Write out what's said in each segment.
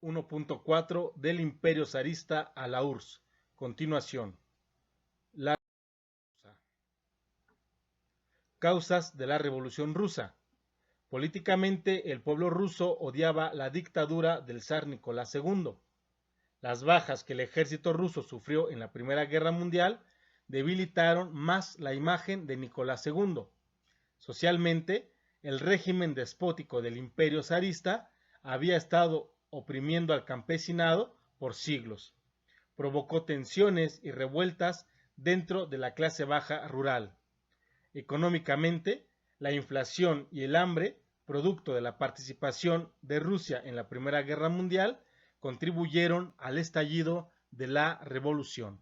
1.4 del Imperio zarista a la URSS. Continuación. La causas de la Revolución rusa. Políticamente, el pueblo ruso odiaba la dictadura del zar Nicolás II. Las bajas que el ejército ruso sufrió en la Primera Guerra Mundial debilitaron más la imagen de Nicolás II. Socialmente, el régimen despótico del Imperio zarista había estado oprimiendo al campesinado por siglos. Provocó tensiones y revueltas dentro de la clase baja rural. Económicamente, la inflación y el hambre, producto de la participación de Rusia en la Primera Guerra Mundial, contribuyeron al estallido de la revolución.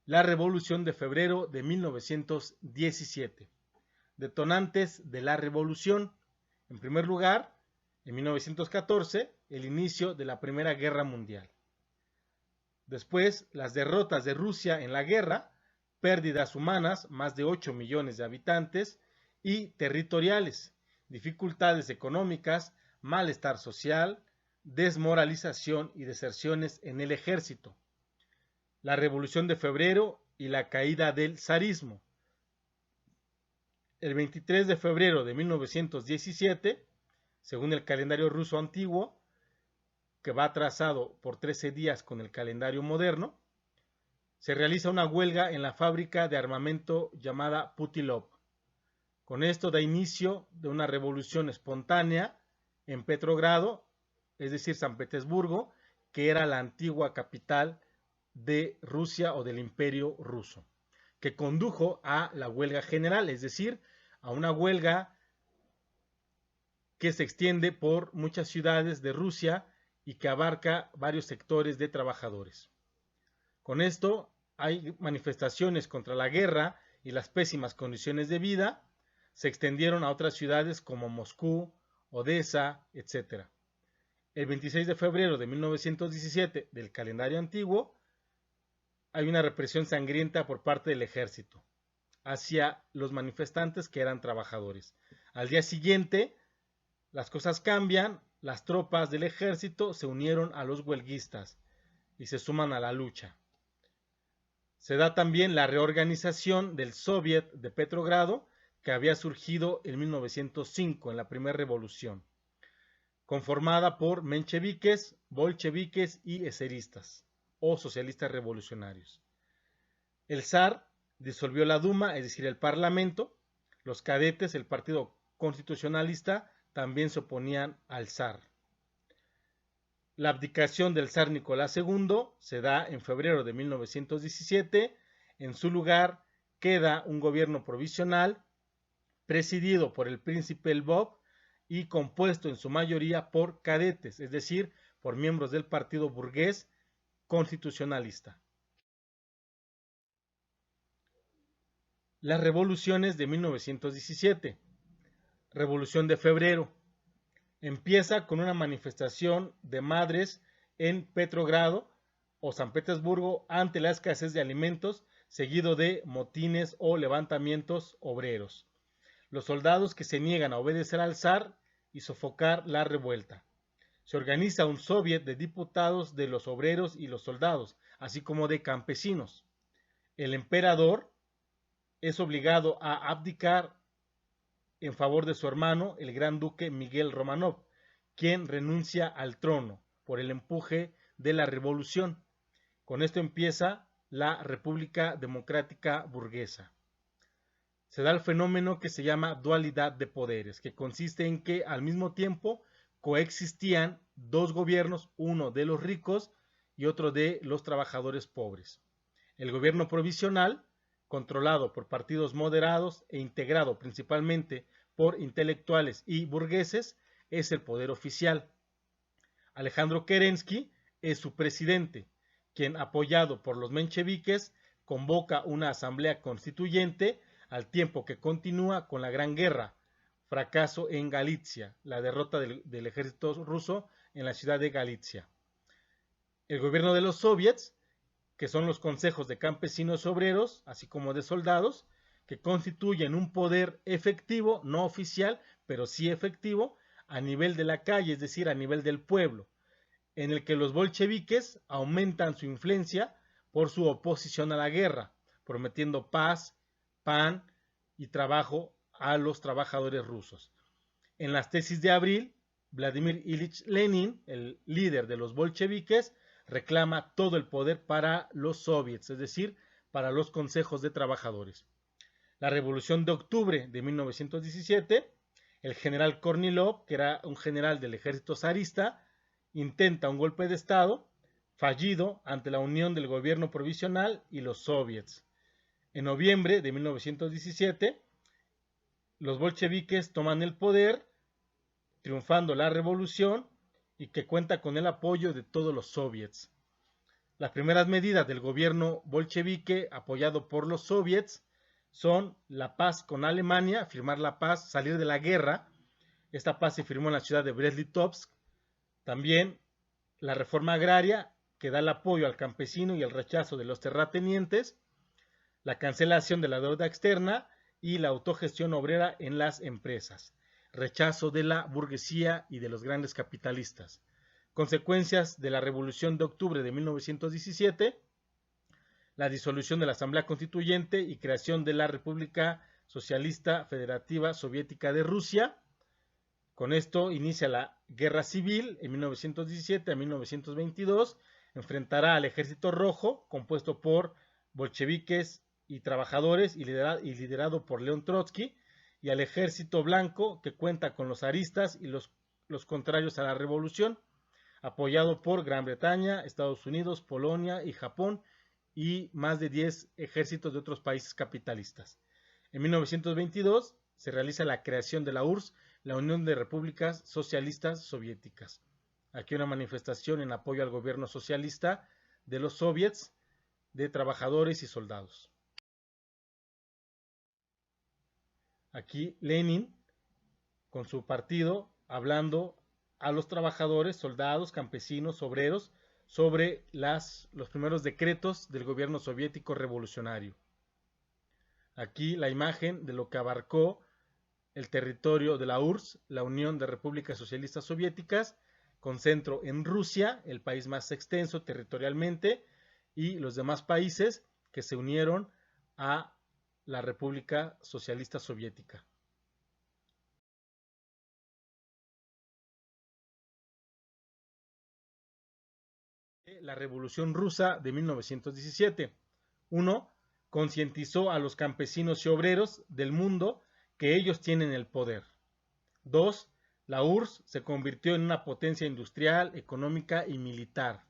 La Revolución de febrero de 1917. Detonantes de la revolución. En primer lugar, en 1914, el inicio de la Primera Guerra Mundial. Después, las derrotas de Rusia en la guerra, pérdidas humanas, más de 8 millones de habitantes, y territoriales, dificultades económicas, malestar social, desmoralización y deserciones en el ejército. La Revolución de Febrero y la caída del zarismo. El 23 de febrero de 1917, según el calendario ruso antiguo, que va trazado por 13 días con el calendario moderno, se realiza una huelga en la fábrica de armamento llamada Putilov. Con esto da inicio de una revolución espontánea en Petrogrado, es decir, San Petersburgo, que era la antigua capital de Rusia o del Imperio ruso, que condujo a la huelga general, es decir, a una huelga que se extiende por muchas ciudades de Rusia y que abarca varios sectores de trabajadores. Con esto hay manifestaciones contra la guerra y las pésimas condiciones de vida, se extendieron a otras ciudades como Moscú, Odessa, etc. El 26 de febrero de 1917 del calendario antiguo hay una represión sangrienta por parte del ejército hacia los manifestantes que eran trabajadores. Al día siguiente, las cosas cambian, las tropas del ejército se unieron a los huelguistas y se suman a la lucha. Se da también la reorganización del Soviet de Petrogrado, que había surgido en 1905, en la primera revolución, conformada por mencheviques, bolcheviques y eseristas, o socialistas revolucionarios. El zar disolvió la Duma, es decir, el parlamento. Los cadetes, el partido constitucionalista, también se oponían al zar. La abdicación del zar Nicolás II se da en febrero de 1917. En su lugar queda un gobierno provisional presidido por el príncipe Lvov y compuesto en su mayoría por cadetes, es decir, por miembros del partido burgués constitucionalista. Las revoluciones de 1917. Revolución de febrero. Empieza con una manifestación de madres en Petrogrado o San Petersburgo ante la escasez de alimentos, seguido de motines o levantamientos obreros. Los soldados que se niegan a obedecer al zar y sofocar la revuelta. Se organiza un soviet de diputados de los obreros y los soldados, así como de campesinos. El emperador es obligado a abdicar en favor de su hermano, el gran duque Miguel Romanov, quien renuncia al trono por el empuje de la revolución. Con esto empieza la República Democrática Burguesa. Se da el fenómeno que se llama dualidad de poderes, que consiste en que al mismo tiempo coexistían dos gobiernos, uno de los ricos y otro de los trabajadores pobres. El gobierno provisional, controlado por partidos moderados e integrado principalmente por intelectuales y burgueses, es el poder oficial. Alejandro Kerensky es su presidente, quien, apoyado por los mencheviques, convoca una asamblea constituyente al tiempo que continúa con la Gran Guerra, fracaso en Galicia, la derrota del ejército ruso en la ciudad de Galicia. El gobierno de los soviets, que son los consejos de campesinos obreros, así como de soldados, que constituyen un poder efectivo, no oficial, pero sí efectivo, a nivel de la calle, es decir, a nivel del pueblo. en el que los bolcheviques aumentan su influencia por su oposición a la guerra, prometiendo paz, pan y trabajo a los trabajadores rusos. En las tesis de abril, Vladimir Ilich Lenin, el líder de los bolcheviques, reclama todo el poder para los soviets, es decir, para los consejos de trabajadores. La Revolución de Octubre de 1917, el general Kornilov, que era un general del ejército zarista, intenta un golpe de Estado fallido ante la unión del gobierno provisional y los soviets. En noviembre de 1917, los bolcheviques toman el poder, triunfando la revolución y que cuenta con el apoyo de todos los soviets. Las primeras medidas del gobierno bolchevique apoyado por los soviets son la paz con Alemania, firmar la paz, salir de la guerra. Esta paz se firmó en la ciudad de Brest-Litovsk. También la reforma agraria, que da el apoyo al campesino y el rechazo de los terratenientes, la cancelación de la deuda externa y la autogestión obrera en las empresas, rechazo de la burguesía y de los grandes capitalistas. Consecuencias de la Revolución de Octubre de 1917, la disolución de la Asamblea Constituyente y creación de la República Socialista Federativa Soviética de Rusia. Con esto inicia la Guerra Civil en 1917 a 1922, enfrentará al Ejército Rojo, compuesto por bolcheviques y trabajadores y liderado por León Trotsky, y al Ejército Blanco, que cuenta con los zaristas y los contrarios a la revolución, apoyado por Gran Bretaña, Estados Unidos, Polonia y Japón, y más de 10 ejércitos de otros países capitalistas. En 1922 se realiza la creación de la URSS, la Unión de Repúblicas Socialistas Soviéticas. Aquí una manifestación en apoyo al gobierno socialista de los soviets, de trabajadores y soldados. Aquí Lenin, con su partido, hablando a los trabajadores, soldados, campesinos, obreros, sobre los primeros decretos del gobierno soviético revolucionario. Aquí la imagen de lo que abarcó el territorio de la URSS, la Unión de Repúblicas Socialistas Soviéticas, con centro en Rusia, el país más extenso territorialmente, y los demás países que se unieron a la República Socialista Soviética. La Revolución Rusa de 1917. 1. Concientizó a los campesinos y obreros del mundo que ellos tienen el poder. 2. La URSS se convirtió en una potencia industrial, económica y militar.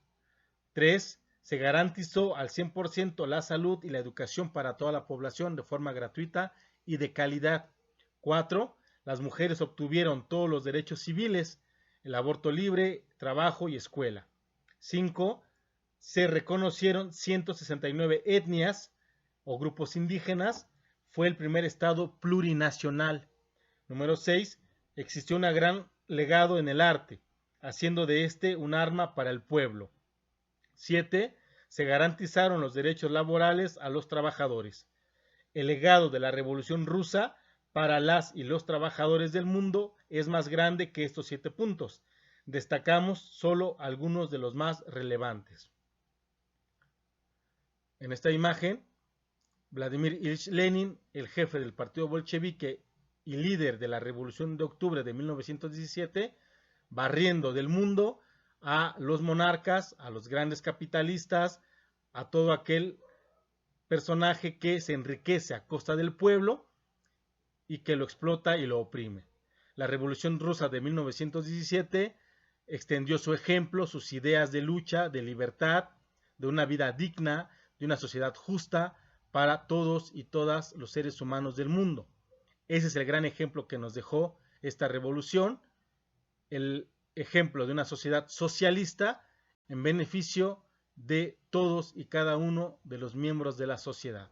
3. Se garantizó al 100% la salud y la educación para toda la población de forma gratuita y de calidad. 4. Las mujeres obtuvieron todos los derechos civiles, el aborto libre, trabajo y escuela. 5. Se reconocieron 169 etnias o grupos indígenas. Fue el primer estado plurinacional. Número 6. Existió un gran legado en el arte, haciendo de este un arma para el pueblo. 7. Se garantizaron los derechos laborales a los trabajadores. El legado de la Revolución Rusa para las y los trabajadores del mundo es más grande que estos 7 puntos. Destacamos solo algunos de los más relevantes. En esta imagen, Vladimir Ilich Lenin, el jefe del partido bolchevique y líder de la Revolución de Octubre de 1917, barriendo del mundo a los monarcas, a los grandes capitalistas, a todo aquel personaje que se enriquece a costa del pueblo y que lo explota y lo oprime. La Revolución Rusa de 1917 extendió su ejemplo, sus ideas de lucha, de libertad, de una vida digna, de una sociedad justa para todos y todas los seres humanos del mundo. Ese es el gran ejemplo que nos dejó esta revolución, el ejemplo de una sociedad socialista en beneficio de todos y cada uno de los miembros de la sociedad.